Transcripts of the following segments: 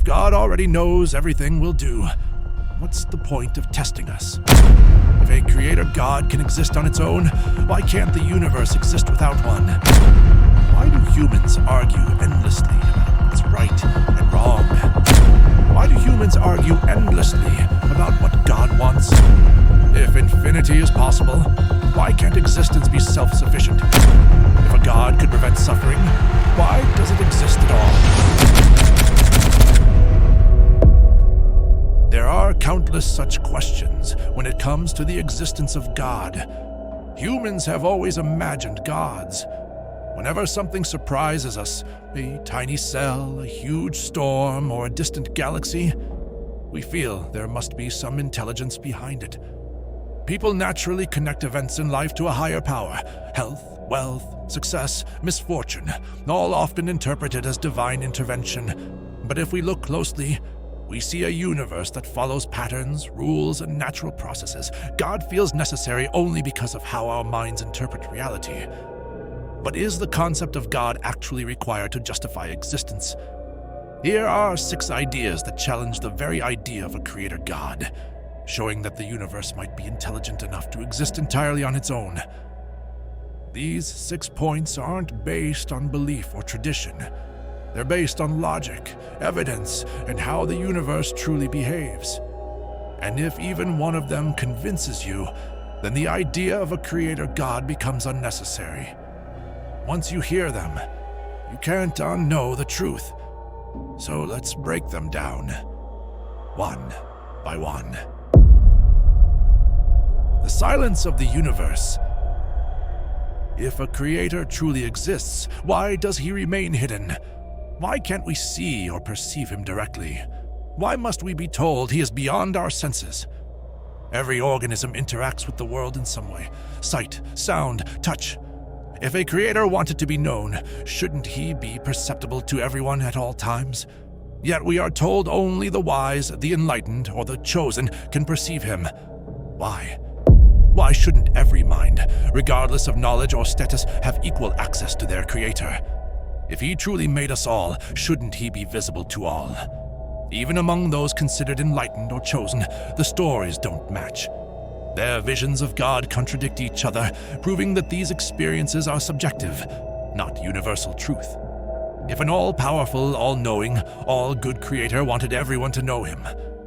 God already knows everything we'll do, what's the point of testing us? If a creator God can exist on its own, why can't the universe exist without one? Why do humans argue endlessly about what's right and wrong? Why do humans argue endlessly about what God wants? If infinity is possible, why can't existence be self-sufficient? If a God could prevent suffering, why does it exist at all? There are countless such questions when it comes to the existence of God. Humans have always imagined gods. Whenever something surprises us, a tiny cell, a huge storm, or a distant galaxy, we feel there must be some intelligence behind it. People naturally connect events in life to a higher power. Health, wealth, success, misfortune, all often interpreted as divine intervention. But if we look closely, we see a universe that follows patterns, rules, and natural processes. God feels necessary only because of how our minds interpret reality. But is the concept of God actually required to justify existence? Here are 6 ideas that challenge the very idea of a creator God, showing that the universe might be intelligent enough to exist entirely on its own. These 6 points aren't based on belief or tradition. They're based on logic, evidence, and how the universe truly behaves. And if even one of them convinces you, then the idea of a creator God becomes unnecessary. Once you hear them, you can't unknow the truth. So let's break them down, one by one. The silence of the universe. If a creator truly exists, why does he remain hidden? Why can't we see or perceive him directly? Why must we be told he is beyond our senses? Every organism interacts with the world in some way. Sight, sound, touch. If a creator wanted to be known, shouldn't he be perceptible to everyone at all times? Yet we are told only the wise, the enlightened, or the chosen can perceive him. Why? Why shouldn't every mind, regardless of knowledge or status, have equal access to their creator? If he truly made us all, shouldn't he be visible to all? Even among those considered enlightened or chosen, the stories don't match. Their visions of God contradict each other, proving that these experiences are subjective, not universal truth. If an all-powerful, all-knowing, all-good creator wanted everyone to know him,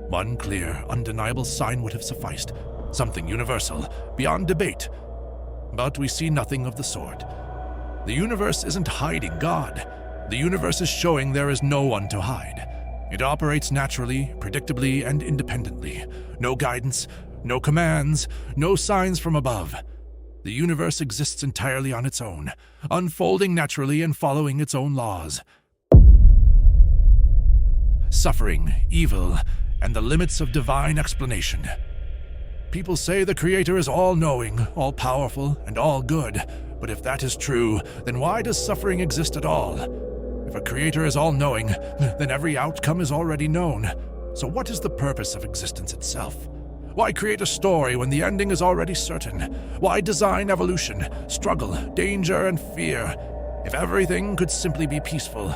one clear, undeniable sign would have sufficed, something universal, beyond debate. But we see nothing of the sort. The universe isn't hiding God. The universe is showing there is no one to hide. It operates naturally, predictably, and independently. No guidance, no commands, no signs from above. The universe exists entirely on its own, unfolding naturally and following its own laws. Suffering, evil, and the limits of divine explanation. People say the Creator is all-knowing, all-powerful, and all-good, but if that is true, then why does suffering exist at all? If a Creator is all-knowing, then every outcome is already known. So what is the purpose of existence itself? Why create a story when the ending is already certain? Why design evolution, struggle, danger, and fear, if everything could simply be peaceful?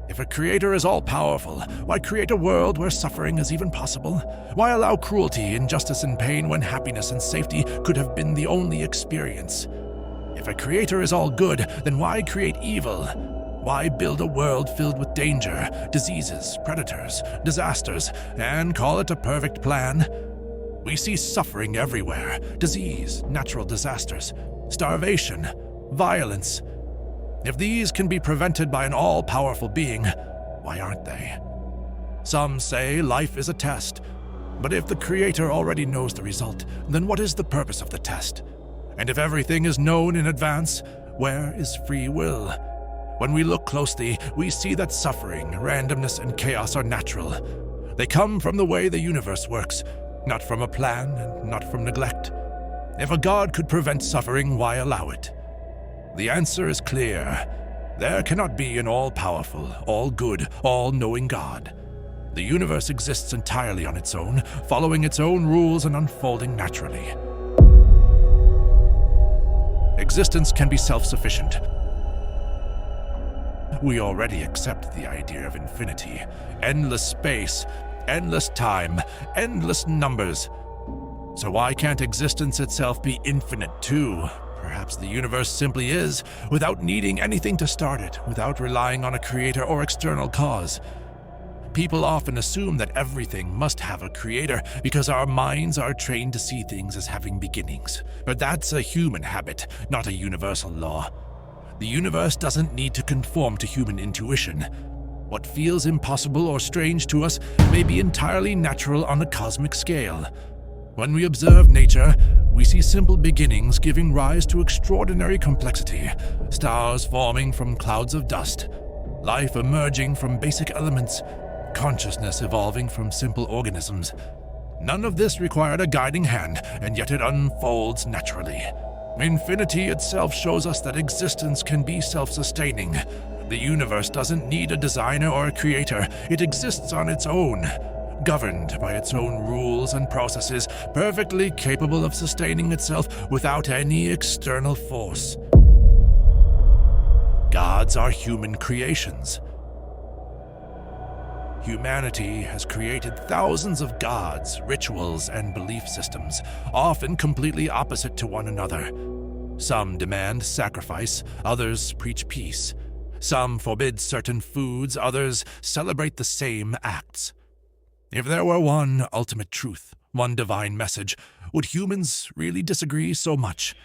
If a creator is all-powerful, why create a world where suffering is even possible? Why allow cruelty, injustice, and pain when happiness and safety could have been the only experience? If a creator is all good, then why create evil? Why build a world filled with danger, diseases, predators, disasters, and call it a perfect plan? We see suffering everywhere, disease, natural disasters, starvation, violence. If these can be prevented by an all-powerful being, why aren't they? Some say life is a test, but if the Creator already knows the result, then what is the purpose of the test? And if everything is known in advance, where is free will? When we look closely, we see that suffering, randomness, and chaos are natural. They come from the way the universe works, not from a plan and not from neglect. If a God could prevent suffering, why allow it? The answer is clear. There cannot be an all-powerful, all-good, all-knowing God. The universe exists entirely on its own, following its own rules and unfolding naturally. Existence can be self-sufficient. We already accept the idea of infinity, endless space, endless time, endless numbers. So why can't existence itself be infinite too? Perhaps the universe simply is, without needing anything to start it, without relying on a creator or external cause. People often assume that everything must have a creator because our minds are trained to see things as having beginnings. But that's a human habit, not a universal law. The universe doesn't need to conform to human intuition. What feels impossible or strange to us may be entirely natural on a cosmic scale. When we observe nature, we see simple beginnings giving rise to extraordinary complexity, stars forming from clouds of dust, life emerging from basic elements, consciousness evolving from simple organisms. None of this required a guiding hand, and yet it unfolds naturally. Infinity itself shows us that existence can be self-sustaining. The universe doesn't need a designer or a creator. It exists on its own, governed by its own rules and processes, perfectly capable of sustaining itself without any external force. Gods are human creations. Humanity has created thousands of gods, rituals, and belief systems, often completely opposite to one another. Some demand sacrifice, others preach peace. Some forbid certain foods, others celebrate the same acts. If there were one ultimate truth, one divine message, would humans really disagree so much?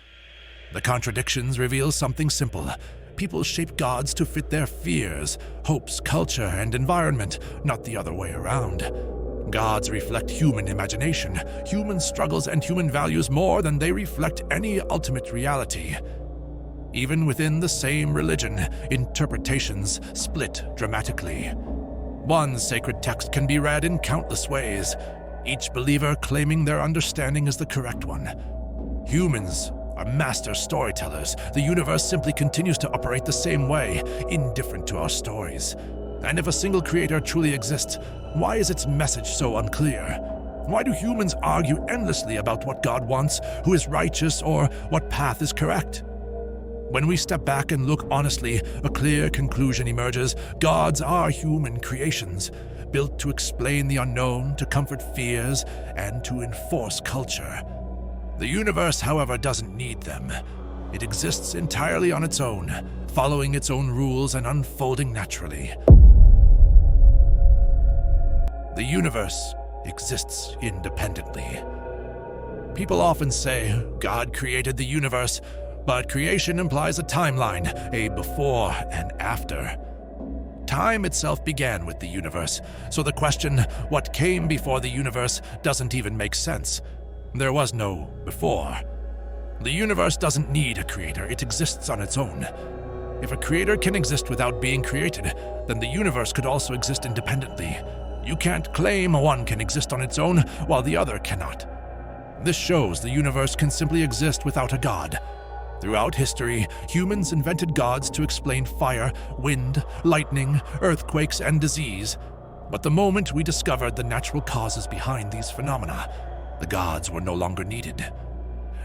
The contradictions reveal something simple. People shape gods to fit their fears, hopes, culture, and environment, not the other way around. Gods reflect human imagination, human struggles, and human values more than they reflect any ultimate reality. Even within the same religion, interpretations split dramatically. One sacred text can be read in countless ways, each believer claiming their understanding is the correct one. Humans are master storytellers. The universe simply continues to operate the same way, indifferent to our stories. And if a single creator truly exists, why is its message so unclear? Why do humans argue endlessly about what God wants, who is righteous, or what path is correct? When we step back and look honestly, a clear conclusion emerges. Gods are human creations, built to explain the unknown, to comfort fears, and to enforce culture. The universe, however, doesn't need them. It exists entirely on its own, following its own rules and unfolding naturally. The universe exists independently. People often say God created the universe, but creation implies a timeline, a before and after. Time itself began with the universe, so the question, what came before the universe, doesn't even make sense. There was no before. The universe doesn't need a creator, it exists on its own. If a creator can exist without being created, then the universe could also exist independently. You can't claim one can exist on its own while the other cannot. This shows the universe can simply exist without a god. Throughout history, humans invented gods to explain fire, wind, lightning, earthquakes, and disease. But the moment we discovered the natural causes behind these phenomena, the gods were no longer needed.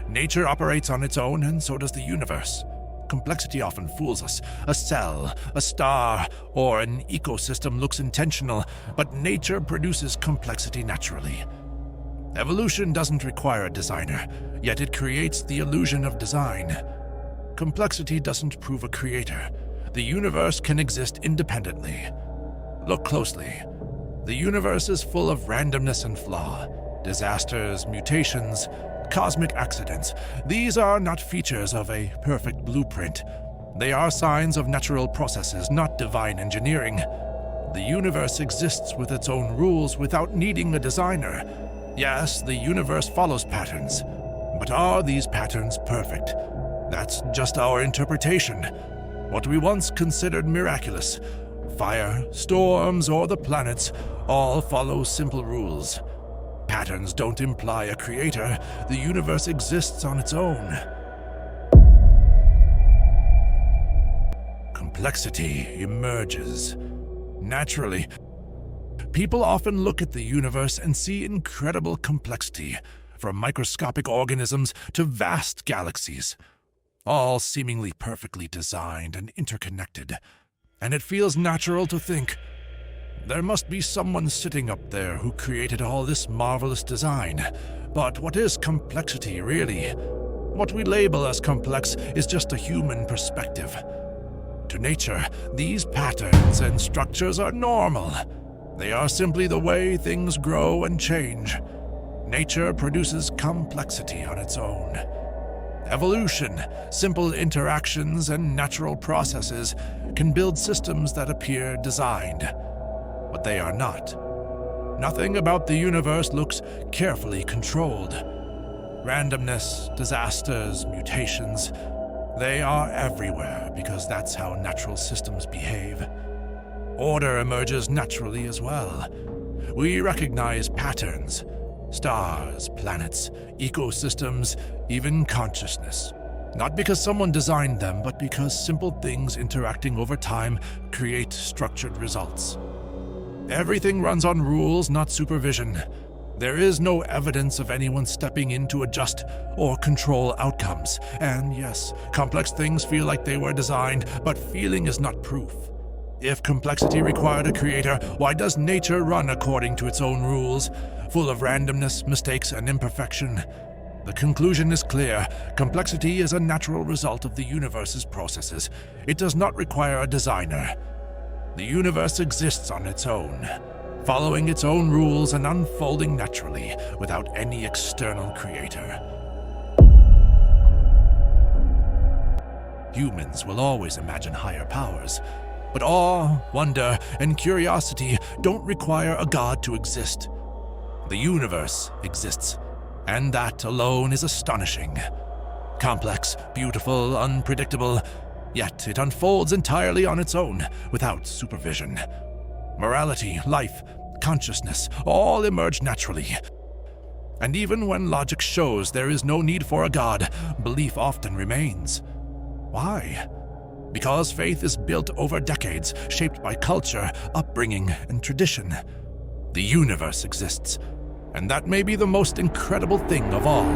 Nature operates on its own, and so does the universe. Complexity often fools us. A cell, a star, or an ecosystem looks intentional, but nature produces complexity naturally. Evolution doesn't require a designer, yet it creates the illusion of design. Complexity doesn't prove a creator. The universe can exist independently. Look closely. The universe is full of randomness and flaw. Disasters, mutations, cosmic accidents. These are not features of a perfect blueprint. They are signs of natural processes, not divine engineering. The universe exists with its own rules without needing a designer. Yes, the universe follows patterns, but are these patterns perfect? That's just our interpretation. What we once considered miraculous, fire, storms, or the planets, all follow simple rules. Patterns don't imply a creator. The universe exists on its own. Complexity emerges naturally. People often look at the universe and see incredible complexity, from microscopic organisms to vast galaxies, all seemingly perfectly designed and interconnected. and it feels natural to think, there must be someone sitting up there who created all this marvelous design. But what is complexity, really? What we label as complex is just a human perspective. To nature, these patterns and structures are normal. They are simply the way things grow and change. Nature produces complexity on its own. Evolution, simple interactions and natural processes can build systems that appear designed, but they are not. Nothing about the universe looks carefully controlled. Randomness, disasters, mutations, they are everywhere because that's how natural systems behave. Order emerges naturally as well. We recognize patterns, stars, planets, ecosystems, even consciousness. Not because someone designed them, but because simple things interacting over time create structured results. Everything runs on rules, not supervision. There is no evidence of anyone stepping in to adjust or control outcomes. And yes, complex things feel like they were designed, but feeling is not proof. If complexity required a creator, why does nature run according to its own rules, full of randomness, mistakes, and imperfection? The conclusion is clear. Complexity is a natural result of the universe's processes. It does not require a designer. The universe exists on its own, following its own rules and unfolding naturally, without any external creator. Humans will always imagine higher powers, but awe, wonder, and curiosity don't require a god to exist. The universe exists, and that alone is astonishing. Complex, beautiful, unpredictable, yet it unfolds entirely on its own, without supervision. Morality, life, consciousness, all emerge naturally. And even when logic shows there is no need for a god, belief often remains. Why? Because faith is built over decades, shaped by culture, upbringing, and tradition. The universe exists, and that may be the most incredible thing of all.